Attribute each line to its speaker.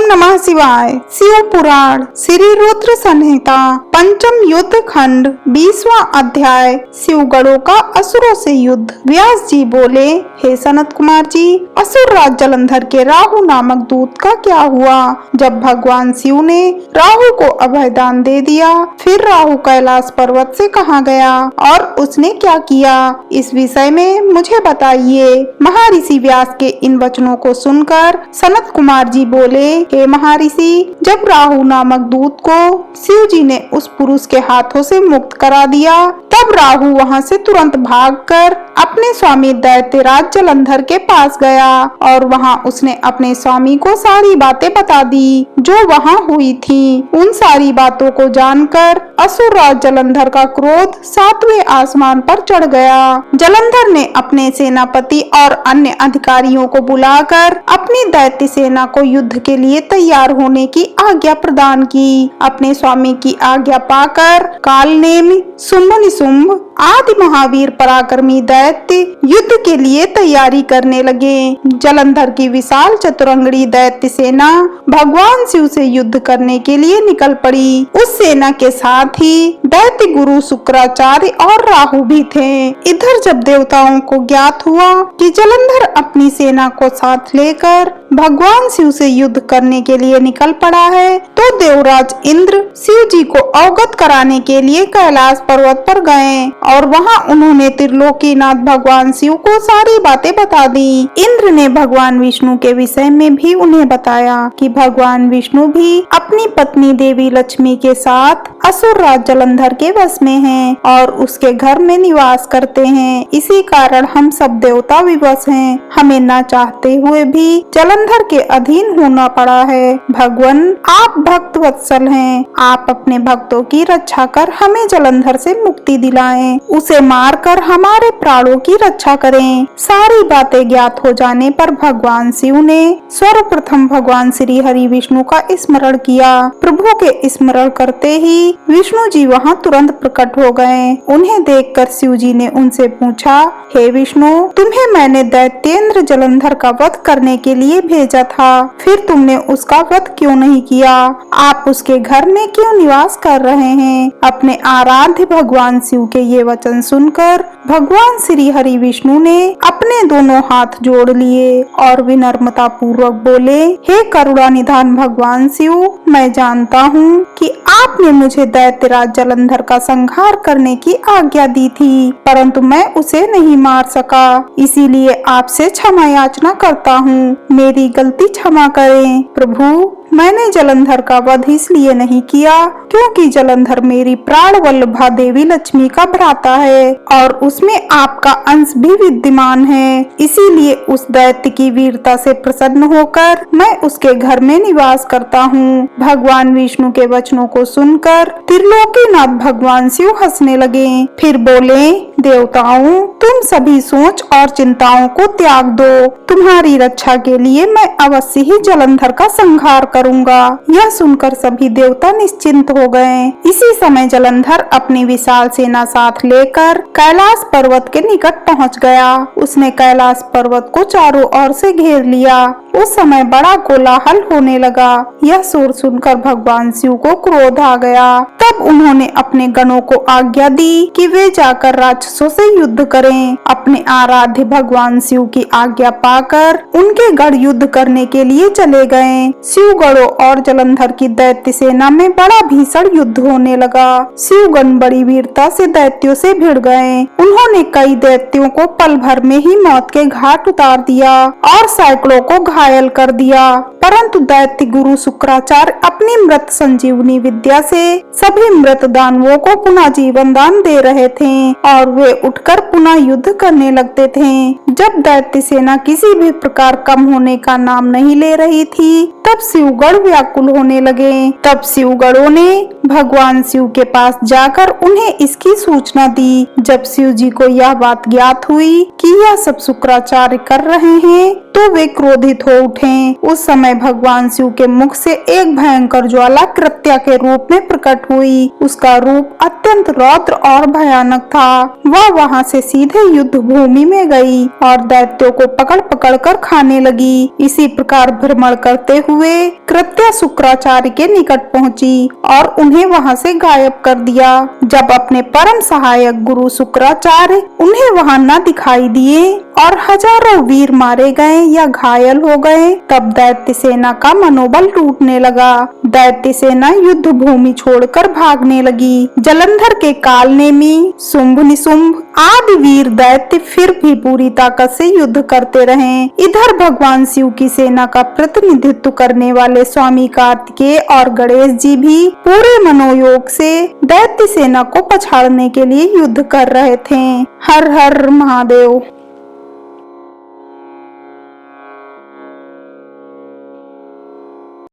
Speaker 1: नमः शिवाय। शिव पुराण श्री रुद्र संहिता पंचम युद्ध खंड 20वां अध्याय। शिवगणों का असुरों से युद्ध। व्यास जी बोले, हे सनत कुमार जी, असुर राज जलंधर के राहु नामक दूत का क्या हुआ? जब भगवान शिव ने राहु को अभयदान दे दिया, फिर राहु कैलाश पर्वत से कहाँ गया और उसने क्या किया? इस विषय में मुझे बताइए। महर्षि व्यास के इन वचनों को सुनकर सनत कुमार जी बोले, हे महर्षि, जब राहु नामक दूत को शिव जी ने उस पुरुष के हाथों से मुक्त करा दिया, तब राहु वहां से तुरंत भागकर अपने स्वामी दैत्यराज जलंधर के पास गया और वहां उसने अपने स्वामी को सारी बातें बता दी जो वहां हुई थी। उन सारी बातों को जानकर असुर राज जलंधर का क्रोध 7वें आसमान पर चढ़ गया। जलंधर ने अपने सेनापति और अन्य अधिकारियों को बुलाकर अपनी दैत्य सेना को युद्ध के लिए तैयार होने की आज्ञा प्रदान की। अपने स्वामी की आज्ञा पाकर कालनेमि, शुंभ निशुंभ आदि महावीर पराक्रमी दैत्य युद्ध के लिए तैयारी करने लगे। जलंधर की विशाल चतुरंगड़ी दैत्य सेना भगवान शिव से युद्ध करने के लिए निकल पड़ी। उस सेना के साथ ही दैत्य गुरु शुक्राचार्य और राहु भी थे। इधर जब देवताओं को ज्ञात हुआ कि जलंधर अपनी सेना को साथ लेकर भगवान शिव से युद्ध करने के लिए निकल पड़ा है, तो देवराज इंद्र शिव जी को अवगत कराने के लिए कैलाश पर्वत पर गए और वहां उन्होंने त्रिलोकीनाथ भगवान शिव को सारी बातें बता दी। इंद्र ने भगवान विष्णु के विषय में भी उन्हें बताया कि भगवान विष्णु भी अपनी पत्नी देवी लक्ष्मी के साथ असुर राज जलंधर के वश में हैं और उसके घर में निवास करते हैं। इसी कारण हम सब देवता विवश हैं। हमें न चाहते हुए भी जलंधर के अधीन होना पड़ा है। भगवान, आप भक्त वत्सल हैं। आप अपने भक्तों की रक्षा कर हमें जलंधर से मुक्ति दिलाएं, उसे मारकर हमारे प्राणों की रक्षा करें। सारी बातें ज्ञात हो जाने पर भगवान शिव ने सर्वप्रथम भगवान श्री हरि विष्णु का स्मरण किया। प्रभु के स्मरण करते ही विष्णु जी वहां तुरंत प्रकट हो गए। उन्हें देखकर शिव जी ने उनसे पूछा, हे विष्णु, तुम्हें मैंने दैत्येंद्र जलंधर का वध करने के लिए भेजा था, फिर तुमने उसका वध क्यों नहीं किया? आप उसके घर में क्यों निवास कर रहे हैं? अपने आराध्य भगवान शिव के ये वचन सुनकर भगवान श्री हरि विष्णु ने अपने दोनों हाथ जोड़ लिए और विनम्रता पूर्वक बोले, हे करुणा निधान भगवान शिव, मैं जानता हूँ कि आपने मुझे दैत्यराज जलंधर का संहार करने की आज्ञा दी थी, परंतु मैं उसे नहीं मार सका। इसीलिए आपसे क्षमा याचना करता हूँ। मेरी गलती क्षमा करें। प्रभु, मैंने जलंधर का वध इसलिए नहीं किया क्योंकि जलंधर मेरी प्राण वल्लभा देवी लक्ष्मी का भ्राता है और उसमें आपका अंश भी विद्यमान है। इसीलिए उस दैत्य की वीरता से प्रसन्न होकर मैं उसके घर में निवास करता हूँ। भगवान विष्णु के वचनों को सुनकर त्रिलोकीनाथ भगवान शिव हंसने लगे। फिर बोले, देवताओं, तुम सभी सोच और चिंताओं को त्याग दो। तुम्हारी रक्षा के लिए मैं अवश्य ही जलंधर का संहार करूंगा। यह सुनकर सभी देवता निश्चिंत हो गए। इसी समय जलंधर अपनी विशाल सेना साथ लेकर कैलाश पर्वत के निकट पहुंच गया। उसने कैलाश पर्वत को चारों ओर से घेर लिया। उस समय बड़ा कोलाहल होने लगा। यह शोर सुनकर भगवान शिव को क्रोध आ गया। तब उन्होंने अपने गणों को आज्ञा दी कि वे जाकर राक्षसों से युद्ध करें। अपने आराध्य भगवान शिव की आज्ञा पाकर उनके गण युद्ध करने के लिए चले गए। शिवगणों और जलंधर की दैत्य सेना में बड़ा भीषण युद्ध होने लगा। शिवगण बड़ी वीरता से दैत्यों से भिड़ गए। उन्होंने कई दैत्यों को पल भर में ही मौत के घाट उतार दिया और सैकड़ों को घायल कर दिया, परंतु दैत्य गुरु शुक्राचार्य अपनी मृत संजीवनी विद्या से सभी मृत दानवों को पुनः जीवन दान दे रहे थे और वे उठकर पुनः युद्ध करने लगते थे। जब दैत्य सेना किसी भी प्रकार कम होने का नाम नहीं ले रही थी, तब शिवगण व्याकुल होने लगे। तब शिवगणों ने भगवान शिव के पास जाकर उन्हें इसकी सूचना दी। जब शिव जी को यह बात ज्ञात हुई कि यह सब शुक्राचार्य कर रहे हैं, तो वे क्रोधित हो उठे। उस समय भगवान शिव के मुख से एक भयंकर ज्वाला कृत्या के रूप में प्रकट हुई। उसका रूप अत्यंत रौद्र और भयानक था। वह वहां से सीधे युद्ध भूमि में गई और दैत्यों को पकड़ पकड़ कर खाने लगी। इसी प्रकार भ्रमण करते हुए हुए कृत्या शुक्राचार्य के निकट पहुंची और उन्हें वहां से गायब कर दिया। जब अपने परम सहायक गुरु शुक्राचार्य उन्हें वहां न दिखाई दिए और हजारों वीर मारे गए या घायल हो गए, तब दैत्य सेना का मनोबल टूटने लगा। दैत्य सेना युद्ध भूमि छोड़कर भागने लगी। जलंधर के कालनेमी, शुंभ निशुंभ आदि वीर दैत्य फिर भी पूरी ताकत से युद्ध करते रहे। इधर भगवान शिव की सेना का प्रतिनिधित्व करने वाले स्वामी कार्तिकेय और गणेश जी भी पूरे मनोयोग से दैत्य सेना को पछाड़ने के लिए युद्ध कर रहे थे। हर हर महादेव।